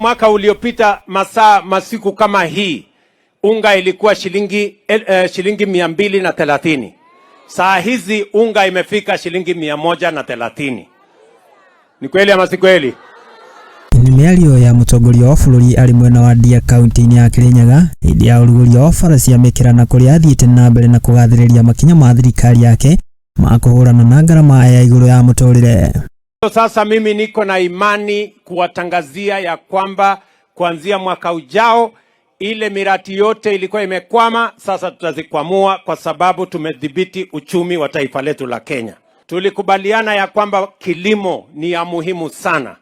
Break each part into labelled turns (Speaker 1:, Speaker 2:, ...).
Speaker 1: Mwaka uliopita masiku kama hii unga ilikuwa shilingi 230. Saa hizi unga imefika shilingi 130. Ni kweli ama si kweli?
Speaker 2: Ni miario ya mutongoria wa bururi ari mwena wa Ndia kaunti-ini ya Kirinyaga hindi ya uruguria wa bara cia mikirana kuria athiite na mbere na kugathiriria makinya ma thirikari yake ma kuhurana na ngarama ya iguru ya muturire.
Speaker 1: Sasa mimi niko na imani kuwatangazia ya kwamba kuanzia mwaka ujao ile miradi yote ilikuwa imekwama, sasa tutazikwamua kwa sababu tumedhibiti uchumi wa taifa letu la Kenya. Tulikubaliana ya kwamba kilimo ni ya muhimu sana,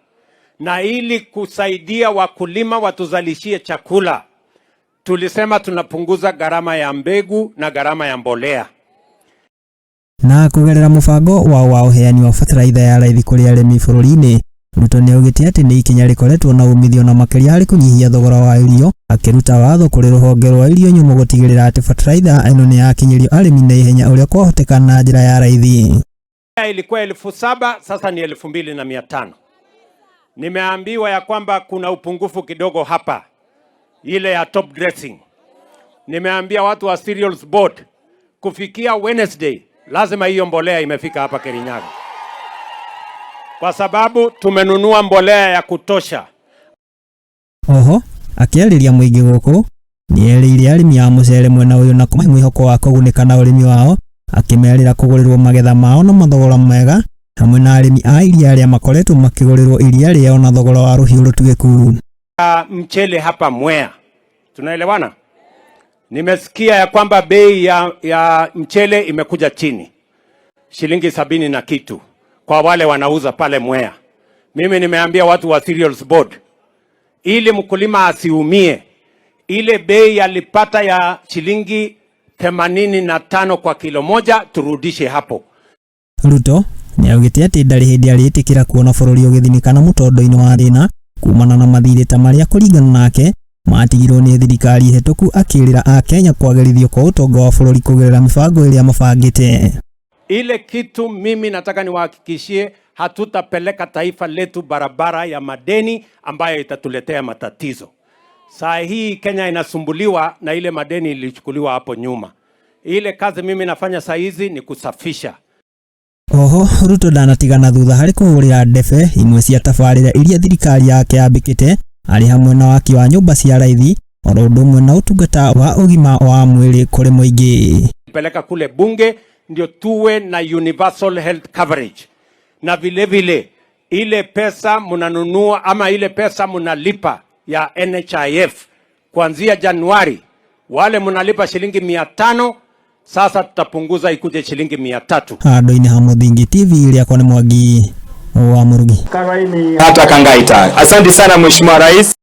Speaker 1: na ili kusaidia wakulima watuzalishie chakula, tulisema tunapunguza gharama ya mbegu na gharama ya mbolea.
Speaker 2: Na kugerera mubango wa uheani wa fertilizer ya raithi kuri arimi bururi-ini, Ruto ni augite ati ni ikinya rikoretwo na umithio na makiria ari kunyihia thogora wa irio, akiruta watho kuri ruhonge rwa irio nyumu gutigirira ati fertilizer eno ni yakinyirio arimi na ihenya uria kwahotekana na njira ya raithi.
Speaker 1: Ilikuwa 7,000, sasa ni 2,500. Nimeambiwa ya kwamba kuna upungufu kidogo hapa, ile ya top dressing. Nimeambia watu wa Cereals Board kufikia Wednesday lazima hiyo mbolea imefika hapa Kirinyaga, kwa sababu tumenunua mbolea ya kutosha.
Speaker 2: Oho, akiariria muingi guku ni erire arimi a mucere mwena uyu na kuma mwihoko wa kugunika na urimi wao, akimerira kugurirwo magetha mao na mathogora mega, hamwe na arimi a iria aria makoretwo makigurirwo iria riao na thogora wa ruhiu rutugiku.
Speaker 1: Mchele hapa Mwea, tunaelewana? Nimesikia ya kwamba bei ya mchele imekuja chini, shilingi 70 na kitu kwa wale wanauza pale Mwea. Mimi nimeambia watu wa Cereals Board, ili mkulima asiumie, ile bei alipata ya shilingi 85 kwa kilo moja turudishe hapo.
Speaker 2: Ruto ni augite ati ndari hindi aritikira kuona bururi ugithinikana mutondo-ini wa thina kumana na mathirita maria kuringana nake matigirwo ni thirikari hetoku, akirira a Kenya kwagerithio kwa utonga wa bururi kugerera mibango iria mabangite.
Speaker 1: Ile kitu mimi nataka niwahakikishie, hatutapeleka taifa letu barabara ya madeni ambayo itatuletea matatizo. Saa hii Kenya inasumbuliwa na ile madeni ilichukuliwa hapo nyuma. Ile kazi mimi nafanya saa hizi ni kusafisha.
Speaker 2: Oho, Ruto ndanatigana thutha hari kugurira ndebe imwe cia tabarira iria thirikari yake yambikite, ari hamwe na waki wa nyumba cia raithi, oro undu umwe na utungata wa ugima wa mwili kuri muingi.
Speaker 1: Peleka kule bunge ndio tuwe na universal health coverage, na vile vile ile pesa munanunua ama ile pesa munalipa ya NHIF kuanzia Januari, wale munalipa shilingi 500, sasa tutapunguza ikuje shilingi 300.
Speaker 2: Handu-ini ha Muthingi TV iria kwa ni Mwangi wa Murugi
Speaker 3: hata Kangaita. Asante sana Mheshimiwa Rais.